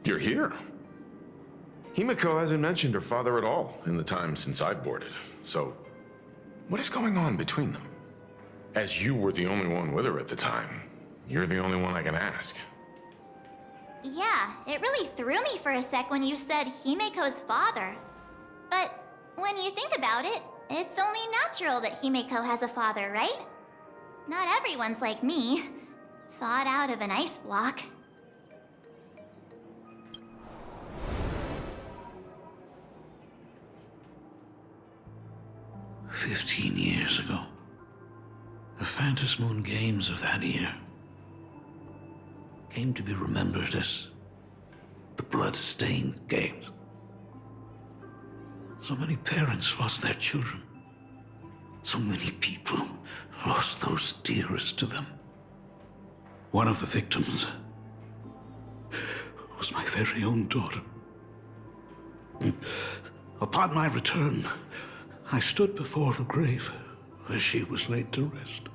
You're here. Himiko hasn't mentioned her father at all in the time since I've boarded. So, what is going on between them? As you were the only one with her at the time, you're the only one I can ask. Yeah, it really threw me for a sec when you said Himiko's father. But when you think about it, it's only natural that Himiko has a father, right? Not everyone's like me, thawed out of an ice block. "15 years ago, the Phantom Moon Games of that year came to be remembered as the Blood-Stained Games. So many parents lost their children. So many people lost those dearest to them. One of the victims was my very own daughter. Upon my return, I stood before the grave where she was laid to rest.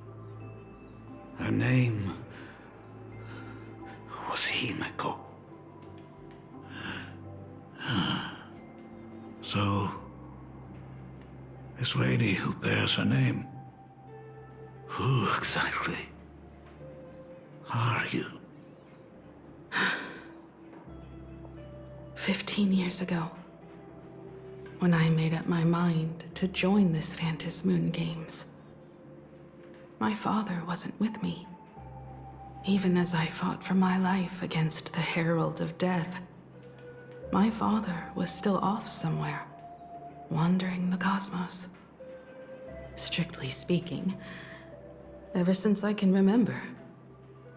Her name was Himiko. So, this lady who bears her name, who exactly are you? 15 years ago, when I made up my mind to join this Phantom Moon Games, my father wasn't with me. Even as I fought for my life against the Herald of Death, my father was still off somewhere, wandering the cosmos. Strictly speaking, ever since I can remember,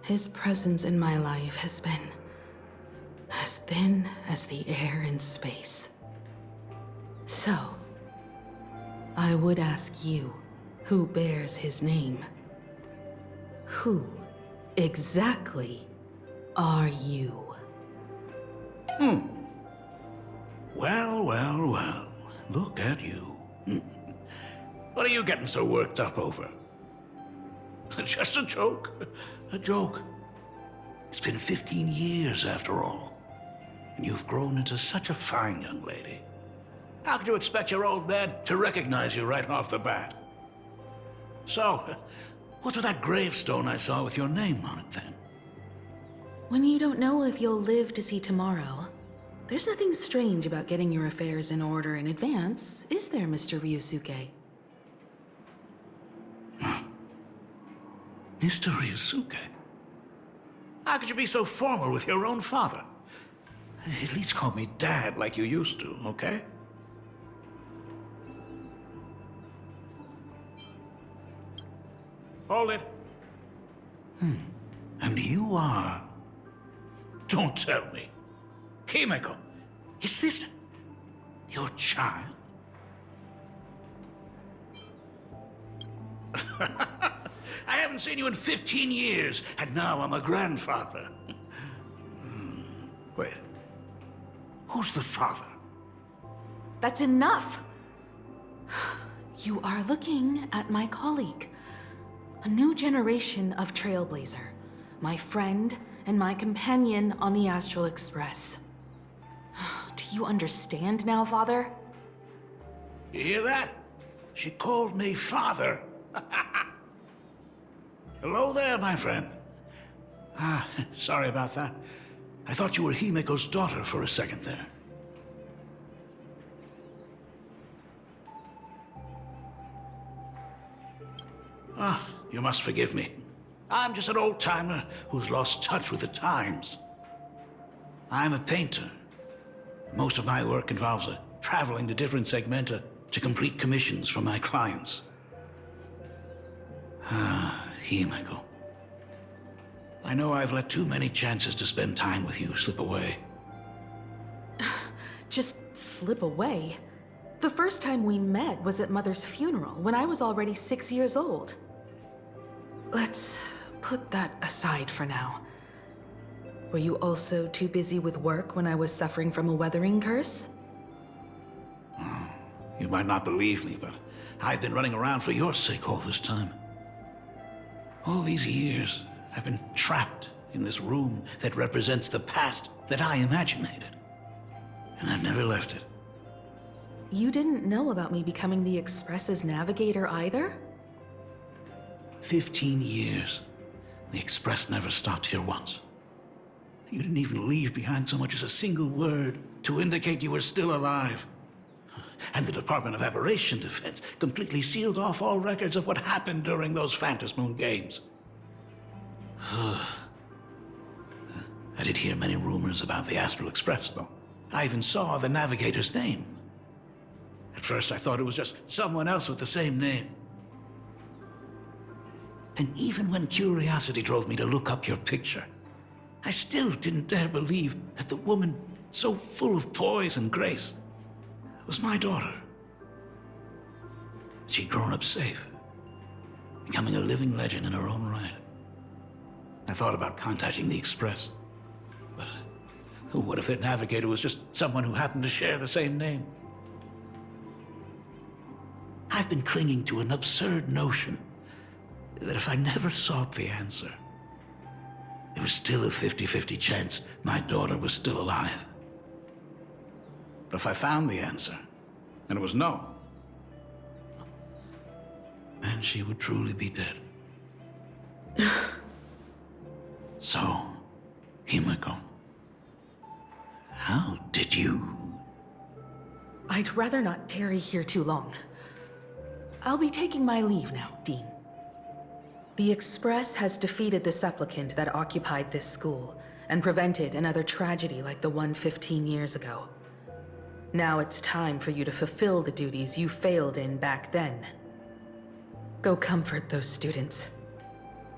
his presence in my life has been as thin as the air in space. So, I would ask you, who bears his name, who exactly are you? Well, look at you. What are you getting so worked up over? Just a joke. A joke. It's been 15 years after all, and you've grown into such a fine young lady. How could you expect your old man to recognize you right off the bat? So, what's with that gravestone I saw with your name on it then? When you don't know if you'll live to see tomorrow, there's nothing strange about getting your affairs in order in advance, is there, Mr. Ryusuke? Mr. Ryusuke? How could you be so formal with your own father? At least call me Dad like you used to, okay? Hold it. And you are... Don't tell me. Himiko, is this your child? I haven't seen you in 15 years, and now I'm a grandfather. Wait. Who's the father? That's enough! You are looking at my colleague. A new generation of trailblazer. My friend and my companion on the Astral Express. Do you understand now, Father? You hear that? She called me father. Hello there, my friend. Sorry about that. I thought you were Himiko's daughter for a second there. You must forgive me. I'm just an old-timer who's lost touch with the times. I'm a painter. Most of my work involves traveling to different segmenta to complete commissions for my clients. Himiko. I know I've let too many chances to spend time with you slip away. Just slip away? The first time we met was at Mother's funeral, when I was already 6 years old. Let's put that aside for now. Were you also too busy with work when I was suffering from a weathering curse? You might not believe me, but I've been running around for your sake all this time. All these years, I've been trapped in this room that represents the past that I imaginated. And I've never left it. You didn't know about me becoming the Express's navigator either? 15 years. The Express never stopped here once. You didn't even leave behind so much as a single word to indicate you were still alive. And the Department of Aberration Defense completely sealed off all records of what happened during those Phantasmoon games. I did hear many rumors about the Astral Express, though. I even saw the navigator's name. At first, I thought it was just someone else with the same name. And even when curiosity drove me to look up your picture, I still didn't dare believe that the woman so full of poise and grace was my daughter. She'd grown up safe, becoming a living legend in her own right. I thought about contacting the Express, but what if their navigator was just someone who happened to share the same name? I've been clinging to an absurd notion that if I never sought the answer, there was still a 50-50 chance my daughter was still alive. But if I found the answer, and it was no, then she would truly be dead. So, Himiko, how did you... I'd rather not tarry here too long. I'll be taking my leave now, Dean. The Express has defeated the supplicant that occupied this school and prevented another tragedy like the one 15 years ago. Now it's time for you to fulfill the duties you failed in back then. Go comfort those students,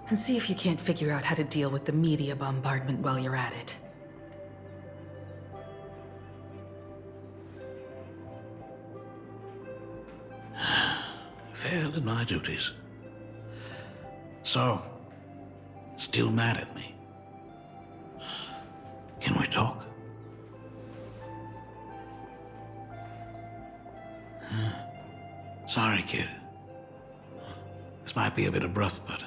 and see if you can't figure out how to deal with the media bombardment while you're at it. Failed in my duties. So, still mad at me? Can we talk? Sorry, kid. This might be a bit abrupt, but...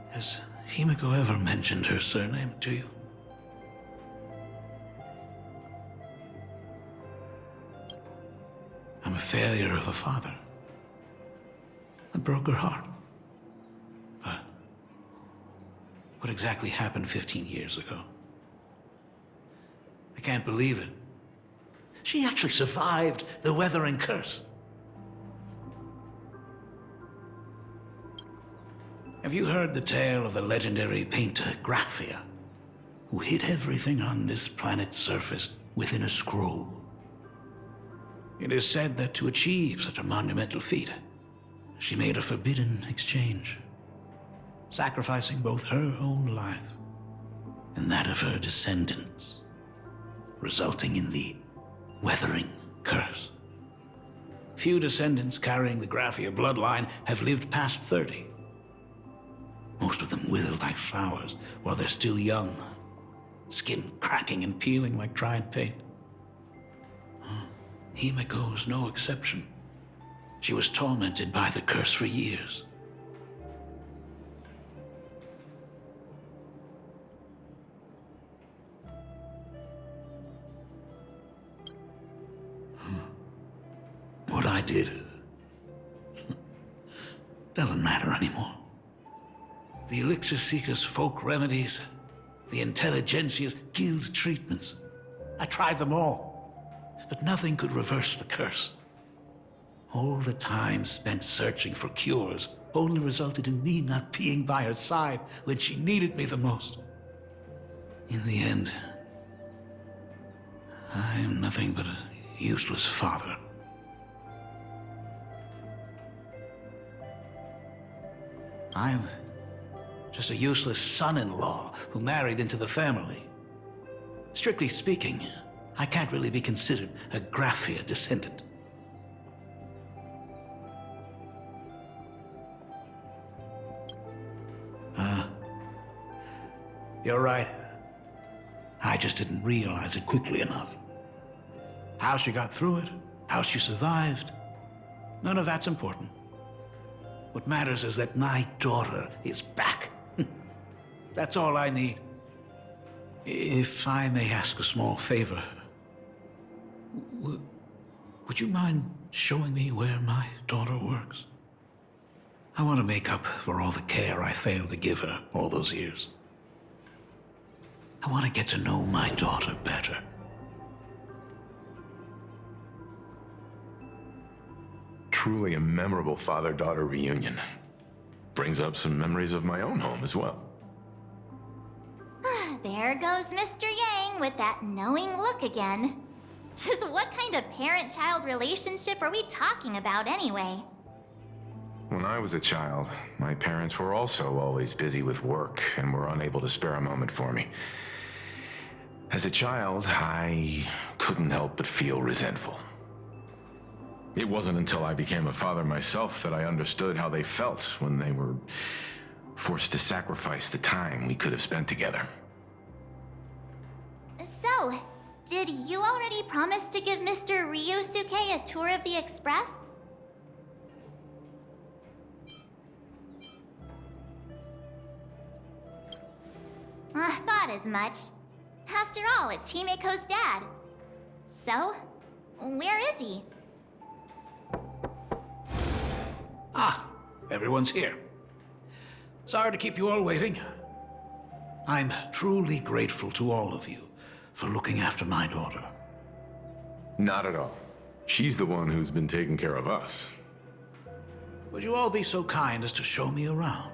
has Himiko ever mentioned her surname to you? I'm a failure of a father. I broke her heart. But what exactly happened 15 years ago? I can't believe it. She actually survived the weathering curse. Have you heard the tale of the legendary painter Graphia, who hid everything on this planet's surface within a scroll? It is said that to achieve such a monumental feat, she made a forbidden exchange, sacrificing both her own life and that of her descendants, resulting in the weathering curse. Few descendants carrying the Graphia bloodline have lived past 30. Most of them wither like flowers while they're still young, skin cracking and peeling like dried paint. Himiko's no exception. She was tormented by the curse for years. What I did doesn't matter anymore. The Elixir Seekers' folk remedies, the Intelligentsia's guild treatments. I tried them all, but nothing could reverse the curse. All the time spent searching for cures only resulted in me not being by her side when she needed me the most. In the end, I am nothing but a useless father. I'm just a useless son-in-law who married into the family. Strictly speaking, I can't really be considered a Graphia descendant. You're right. I just didn't realize it quickly enough. How she got through it, how she survived, none of that's important. What matters is that my daughter is back. That's all I need. If I may ask a small favor, would you mind showing me where my daughter works? I want to make up for all the care I failed to give her all those years. I want to get to know my daughter better. Truly a memorable father-daughter reunion. Brings up some memories of my own home as well. There goes Mr. Yang with that knowing look again. Just what kind of parent-child relationship are we talking about anyway? When I was a child, my parents were also always busy with work and were unable to spare a moment for me. As a child, I couldn't help but feel resentful. It wasn't until I became a father myself that I understood how they felt when they were forced to sacrifice the time we could have spent together. So, did you already promise to give Mr. Ryusuke a tour of the Express? I thought as much. After all, it's Himeko's dad. So, where is he? Ah, everyone's here. Sorry to keep you all waiting. I'm truly grateful to all of you for looking after my daughter. Not at all. She's the one who's been taking care of us. Would you all be so kind as to show me around?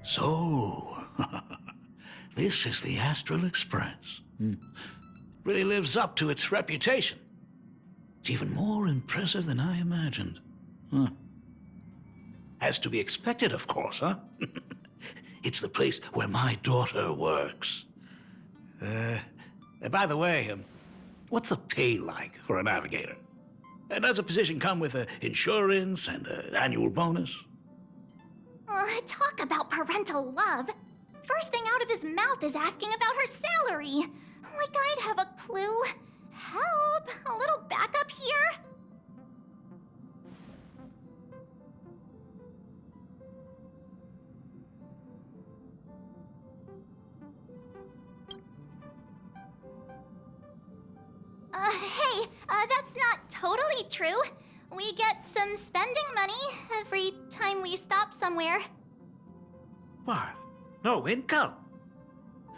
So, this is the Astral Express. Really lives up to its reputation. It's even more impressive than I imagined. As to be expected, of course, huh? It's the place where my daughter works. By the way, what's the pay like for a navigator? Does a position come with insurance and an annual bonus? Talk about parental love. First thing out of his mouth is asking about her salary. Like I'd have a clue. Help! A little backup here? Hey, that's not totally true. We get some spending money every time we stop somewhere. What? No income?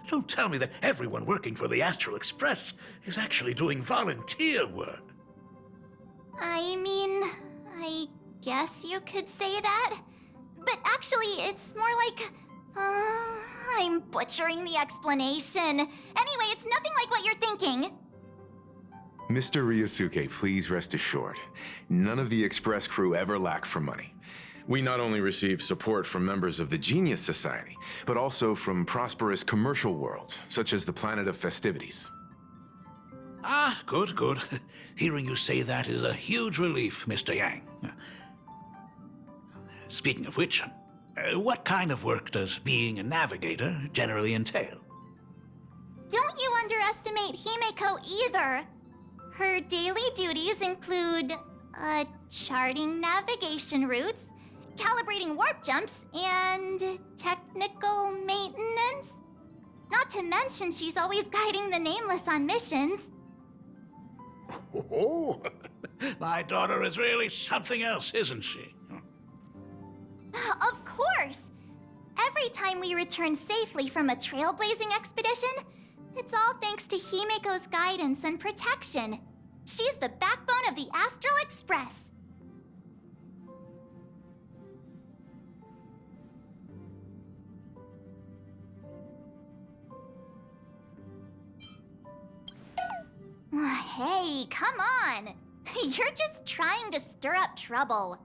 Don't tell me that everyone working for the Astral Express is actually doing volunteer work. I mean, I guess you could say that. But actually, it's more like... I'm butchering the explanation. Anyway, it's nothing like what you're thinking. Mr. Ryusuke, please rest assured, none of the Express crew ever lack for money. We not only receive support from members of the Genius Society, but also from prosperous commercial worlds, such as the Planet of Festivities. Ah, good, good. Hearing you say that is a huge relief, Mr. Yang. Speaking of which, what kind of work does being a navigator generally entail? Don't you underestimate Himeko either. Her daily duties include, charting navigation routes, calibrating warp jumps, and technical maintenance. Not to mention she's always guiding the Nameless on missions. Oh, my daughter is really something else, isn't she? Of course! Every time we return safely from a trailblazing expedition, it's all thanks to Himeko's guidance and protection. She's the backbone of the Astral Express. Hey, come on! You're just trying to stir up trouble.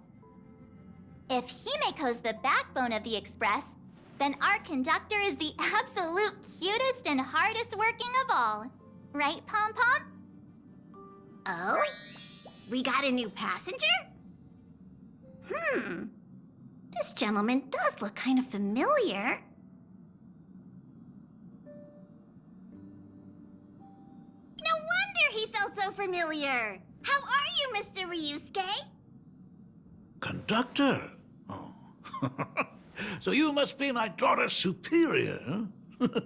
If Himeko's the backbone of the Express, then our conductor is the absolute cutest and hardest working of all. Right, Pom Pom? Oh? We got a new passenger? This gentleman does look kind of familiar. No wonder he felt so familiar. How are you, Mr. Ryusuke? Conductor? Oh. So you must be my daughter's superior, huh?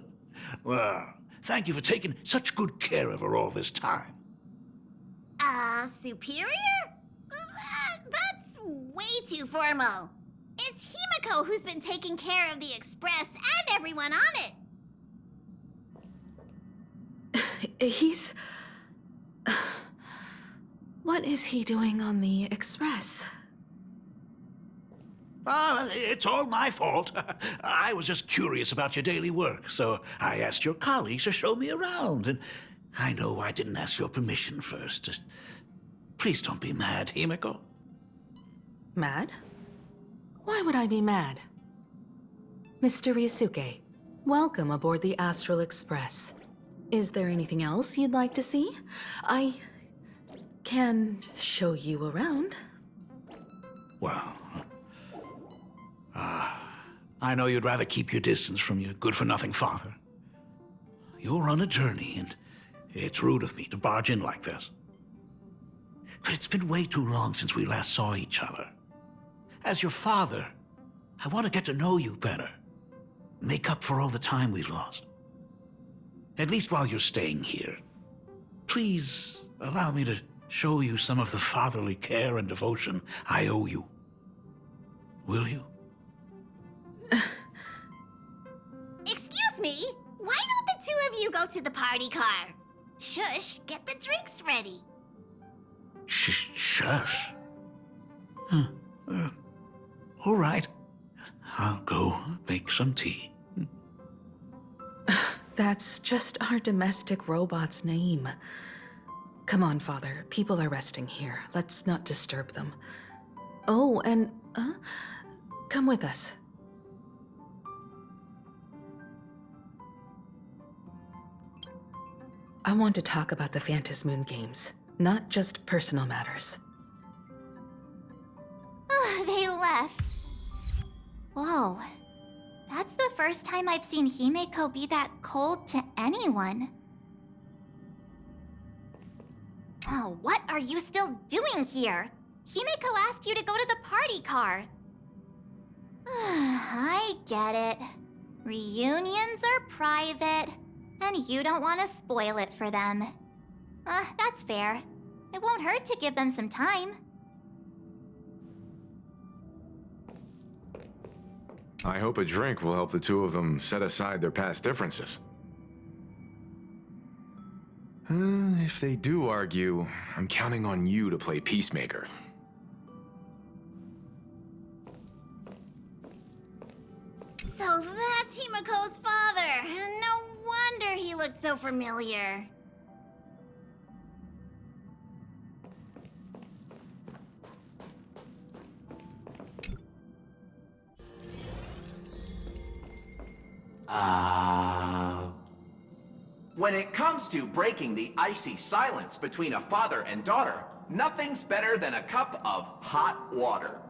Well, thank you for taking such good care of her all this time. Superior? That's way too formal. It's Himiko who's been taking care of the Express and everyone on it. He's... What is he doing on the Express? It's all my fault. I was just curious about your daily work, so I asked your colleagues to show me around. And I know I didn't ask your permission first. Just please don't be mad, Himiko. Mad? Why would I be mad? Mr. Ryusuke, welcome aboard the Astral Express. Is there anything else you'd like to see? I can show you around. Well, I know you'd rather keep your distance from your good-for-nothing father. You're on a journey, and it's rude of me to barge in like this. But it's been way too long since we last saw each other. As your father, I want to get to know you better. Make up for all the time we've lost. At least while you're staying here. Please allow me to show you some of the fatherly care and devotion I owe you. Will you? Excuse me? Why don't the two of you go to the party car? Shush, get the drinks ready. Shush. All right. I'll go make some tea. That's just our domestic robot's name. Come on, Father. People are resting here. Let's not disturb them. Oh, and, come with us. I want to talk about the Phantom Moon Games, not just personal matters. They left. Whoa. That's the first time I've seen Himeko be that cold to anyone. Oh, what are you still doing here? Himeko asked you to go to the party car. I get it. Reunions are private, and you don't want to spoil it for them. That's fair. It won't hurt to give them some time. I hope a drink will help the two of them set aside their past differences. If they do argue, I'm counting on you to play peacemaker. So that's Himiko's father. No wonder he looked so familiar. When it comes to breaking the icy silence between a father and daughter, nothing's better than a cup of hot water.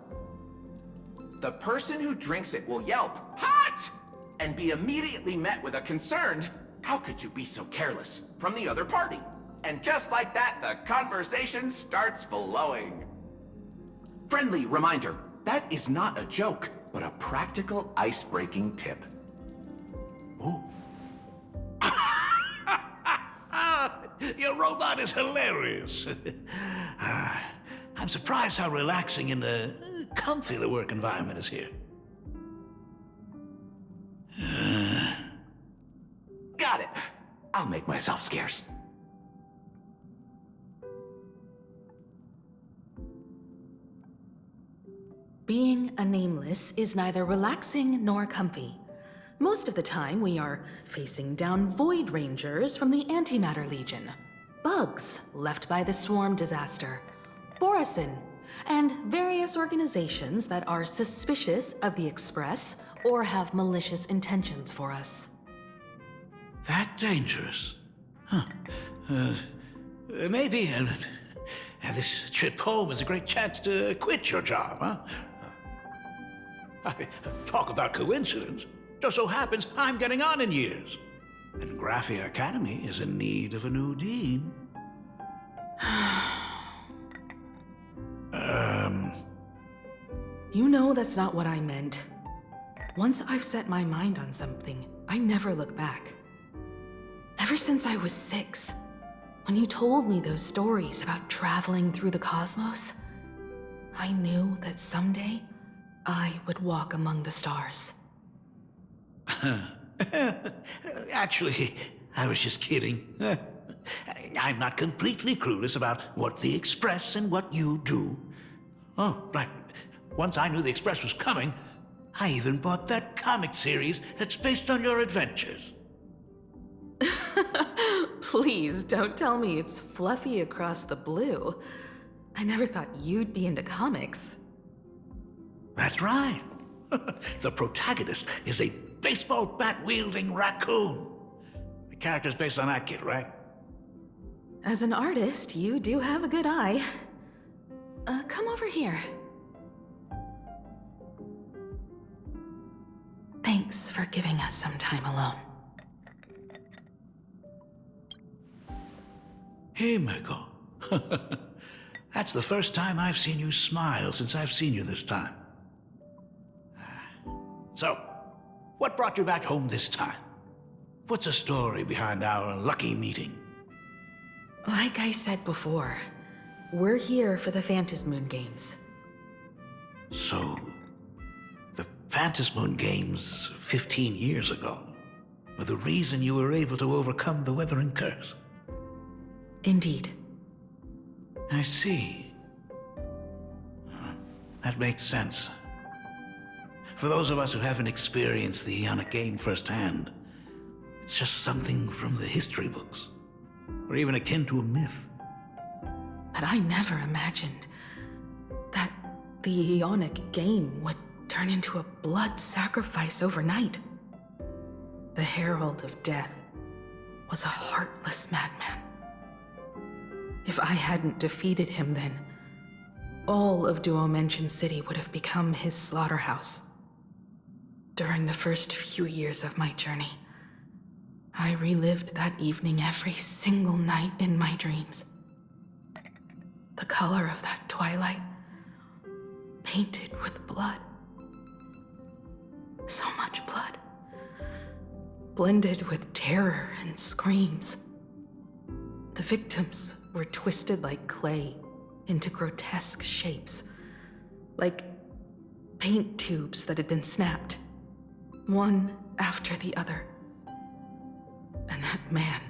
The person who drinks it will yelp, "Hot!" and be immediately met with a concerned, "How could you be so careless?" from the other party. And just like that, the conversation starts flowing. Friendly reminder, that is not a joke, but a practical ice-breaking tip. Oh. Your robot is hilarious. I'm surprised how relaxing and comfy the work environment is here. Got it. I'll make myself scarce. Being a nameless is neither relaxing nor comfy. Most of the time, we are facing down Void Rangers from the Antimatter Legion, bugs left by the Swarm disaster, Borisin, and various organizations that are suspicious of the Express or have malicious intentions for us. That dangerous? Huh. Maybe this trip home is a great chance to quit your job, huh? Talk about coincidence. Just so happens I'm getting on in years. And Graphia Academy is in need of a new dean. You know that's not what I meant. Once I've set my mind on something, I never look back. Ever since I was 6, when you told me those stories about traveling through the cosmos, I knew that someday I would walk among the stars. Actually, I was just kidding. I'm not completely clueless about what the Express and what you do. Oh, right. Once I knew the Express was coming, I even bought that comic series that's based on your adventures. Please don't tell me it's fluffy across the blue. I never thought you'd be into comics. That's right. The protagonist is a baseball bat-wielding raccoon. The character's based on that kid, right? As an artist, you do have a good eye. Come over here. Thanks for giving us some time alone. Hey, Miko. That's the first time I've seen you smile since I've seen you this time. So, what brought you back home this time? What's the story behind our lucky meeting? Like I said before, we're here for the Phantasmoon Games. So, the Phantasmoon Games 15 years ago were the reason you were able to overcome the Weathering Curse? Indeed. I see. That makes sense. For those of us who haven't experienced the Ionic game firsthand, it's just something from the history books, or even akin to a myth. But I never imagined that the Ionic game would turn into a blood sacrifice overnight. The Herald of Death was a heartless madman. If I hadn't defeated him then, all of Duomension City would have become his slaughterhouse. During the first few years of my journey, I relived that evening every single night in my dreams. The color of that twilight, painted with blood. So much blood, blended with terror and screams. The victims were twisted like clay into grotesque shapes, like paint tubes that had been snapped, one after the other. And that man,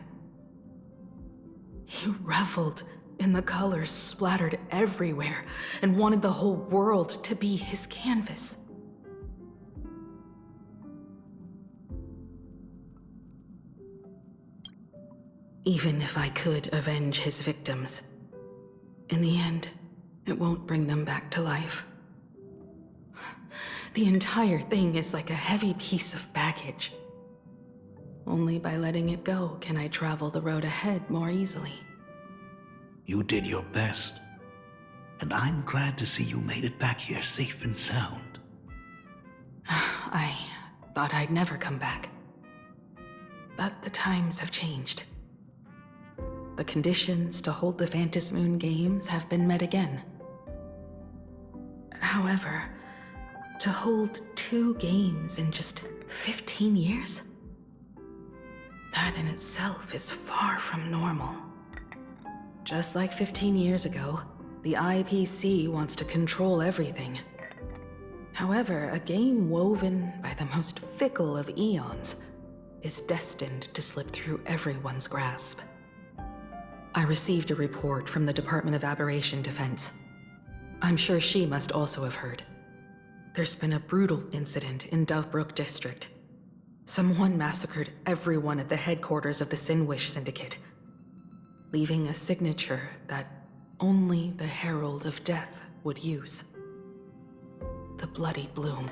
he reveled in the colors splattered everywhere and wanted the whole world to be his canvas. Even if I could avenge his victims, in the end, it won't bring them back to life. The entire thing is like a heavy piece of baggage. Only by letting it go can I travel the road ahead more easily. You did your best, and I'm glad to see you made it back here safe and sound. I thought I'd never come back. But the times have changed. The conditions to hold the Phantasmoon Games have been met again. However, to hold 2 games in just 15 years? That in itself is far from normal. Just like 15 years ago, the IPC wants to control everything. However, a game woven by the most fickle of eons is destined to slip through everyone's grasp. I received a report from the Department of Aberration Defense. I'm sure she must also have heard. There's been a brutal incident in Dovebrook District. Someone massacred everyone at the headquarters of the Sinwish Syndicate, leaving a signature that only the Herald of Death would use. The Bloody Bloom.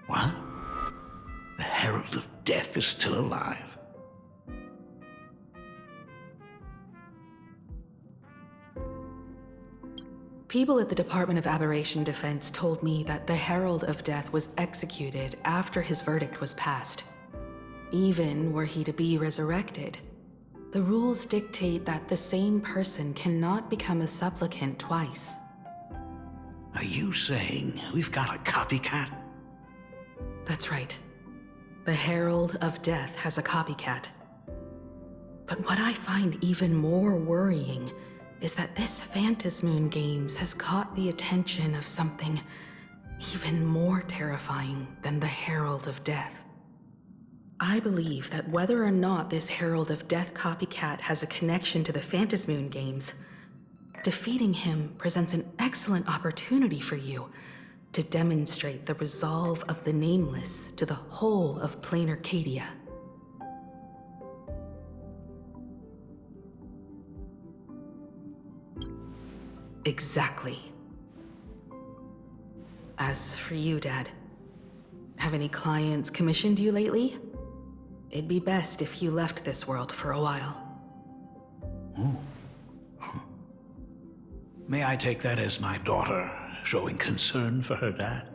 What? The Herald of Death is still alive? People at the Department of Aberration Defense told me that the Herald of Death was executed after his verdict was passed. Even were he to be resurrected, the rules dictate that the same person cannot become a supplicant twice. Are you saying we've got a copycat? That's right. The Herald of Death has a copycat. But what I find even more worrying is that this Phantasmoon Games has caught the attention of something even more terrifying than the Herald of Death. I believe that whether or not this Herald of Death copycat has a connection to the Phantasmoon Games, defeating him presents an excellent opportunity for you to demonstrate the resolve of the Nameless to the whole of Plain Arcadia. Exactly. As for you, Dad, have any clients commissioned you lately? It'd be best if you left this world for a while. May I take that as my daughter showing concern for her dad?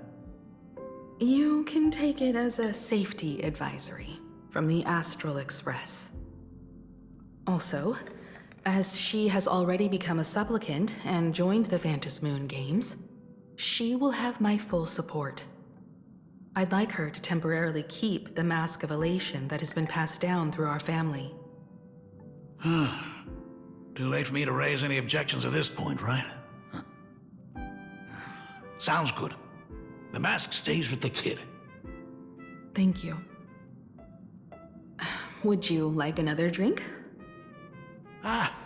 You can take it as a safety advisory from the Astral Express. Also, as she has already become a supplicant and joined the Phantasmoon Games, she will have my full support. I'd like her to temporarily keep the Mask of Elation that has been passed down through our family. Too late for me to raise any objections at this point, right? Sounds good. The mask stays with the kid. Thank you. Would you like another drink?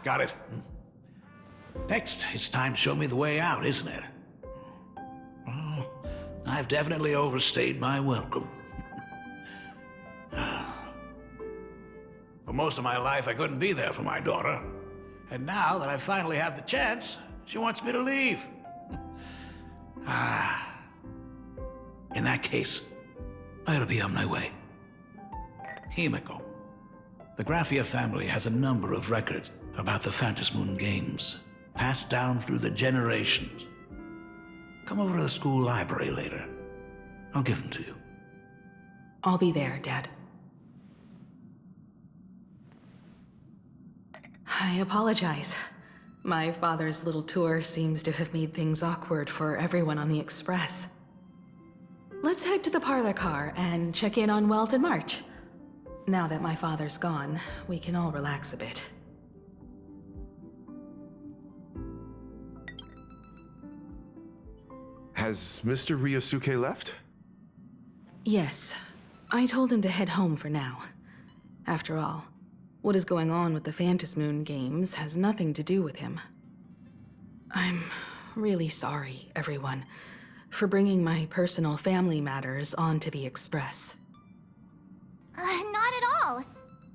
Got it. Next, it's time to show me the way out, isn't it? Oh, I've definitely overstayed my welcome. For most of my life, I couldn't be there for my daughter. And now that I finally have the chance, she wants me to leave. In that case, I ought to be on my way. Himiko. The Graphia family has a number of records about the Phantasmoon Games, passed down through the generations. Come over to the school library later. I'll give them to you. I'll be there, Dad. I apologize. My father's little tour seems to have made things awkward for everyone on the Express. Let's head to the parlor car and check in on Welt and March. Now that my father's gone, we can all relax a bit. Has Mr. Ryosuke left? Yes, I told him to head home for now. After all, what is going on with the Phantasmoon Games has nothing to do with him. I'm really sorry, everyone, for bringing my personal family matters onto the Express. Not at all.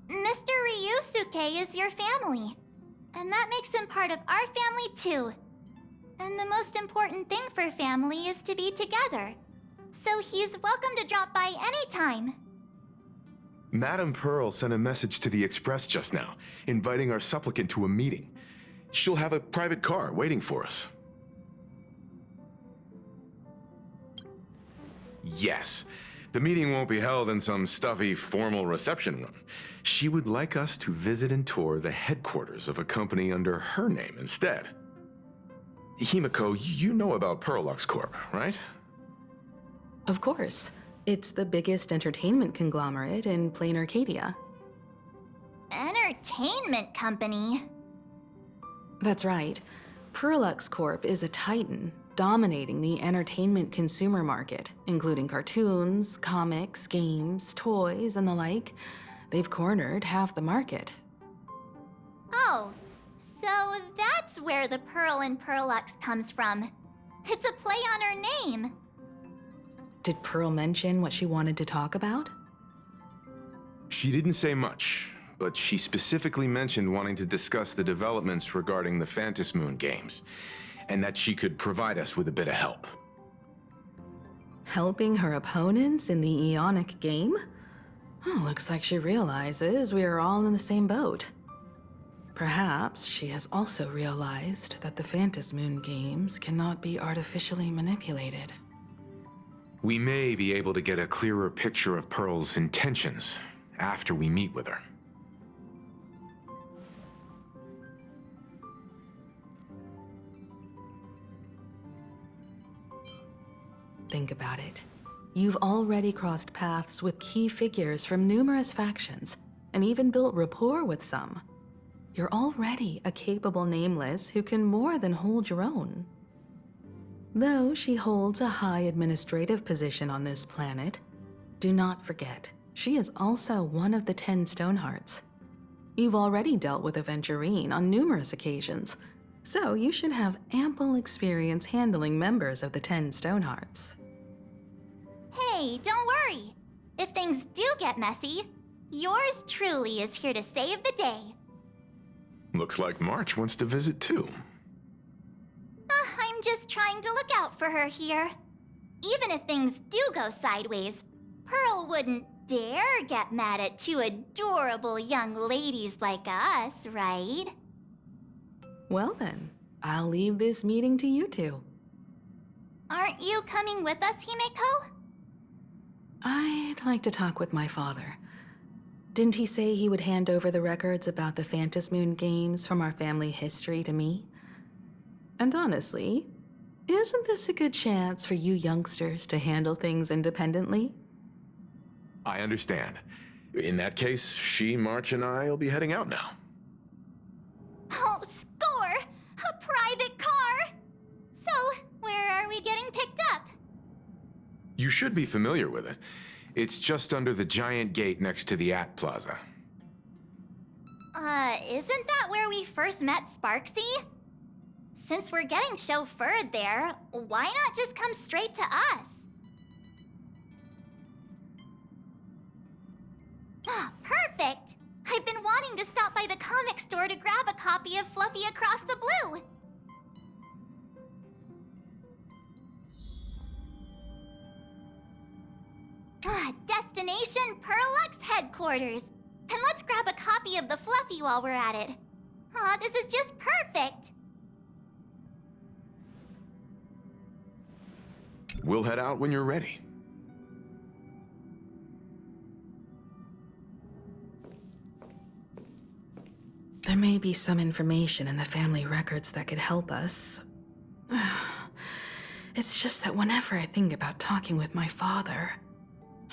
Mr. Ryusuke is your family. And that makes him part of our family too. And the most important thing for family is to be together. So he's welcome to drop by anytime. Madame Pearl sent a message to the Express just now, inviting our supplicant to a meeting. She'll have a private car waiting for us. Yes. The meeting won't be held in some stuffy, formal reception room. She would like us to visit and tour the headquarters of a company under her name instead. Himiko, you know about Pearlux Corp, right? Of course. It's the biggest entertainment conglomerate in Plain Arcadia. Entertainment company? That's right. Pearlux Corp is a titan, dominating the entertainment consumer market, including cartoons, comics, games, toys, and the like. They've cornered half the market. Oh, so that's where the Pearl in Pearlux comes from. It's a play on her name. Did Pearl mention what she wanted to talk about? She didn't say much, but she specifically mentioned wanting to discuss the developments regarding the Phantasmoon Games, and that she could provide us with a bit of help. Helping her opponents in the Eonic game? Oh, looks like she realizes we are all in the same boat. Perhaps she has also realized that the Phantasmoon games cannot be artificially manipulated. We may be able to get a clearer picture of Pearl's intentions after we meet with her. Think about it. You've already crossed paths with key figures from numerous factions, and even built rapport with some. You're already a capable Nameless who can more than hold your own. Though she holds a high administrative position on this planet, do not forget, she is also one of the 10 Stonehearts. You've already dealt with Aventurine on numerous occasions, so you should have ample experience handling members of the 10 Stonehearts. Hey, don't worry. If things do get messy, yours truly is here to save the day. Looks like March wants to visit too. I'm just trying to look out for her here. Even if things do go sideways, Pearl wouldn't dare get mad at two adorable young ladies like us, right? Well then, I'll leave this meeting to you two. Aren't you coming with us, Himeko? I'd like to talk with my father. Didn't he say he would hand over the records about the Phantasmoon games from our family history to me? And honestly, isn't this a good chance for you youngsters to handle things independently? I understand. In that case, she, March, and I will be heading out now. Oh, score! A private car! So, where are we getting picked up? You should be familiar with it. It's just under the giant gate next to the At Plaza. Isn't that where we first met Sparksy? Since we're getting chauffeured there, why not just come straight to us? Ah, perfect! I've been wanting to stop by the comic store to grab a copy of Fluffy Across the Blue. Destination Perlux headquarters. And let's grab a copy of the Fluffy while we're at it. Aw, this is just perfect. We'll head out when you're ready. There may be some information in the family records that could help us. It's just that whenever I think about talking with my father,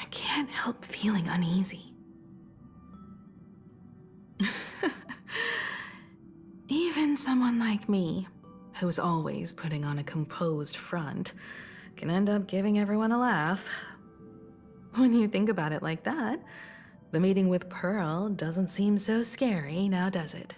I can't help feeling uneasy. Even someone like me, who's always putting on a composed front, can end up giving everyone a laugh. When you think about it like that, the meeting with Pearl doesn't seem so scary now, does it?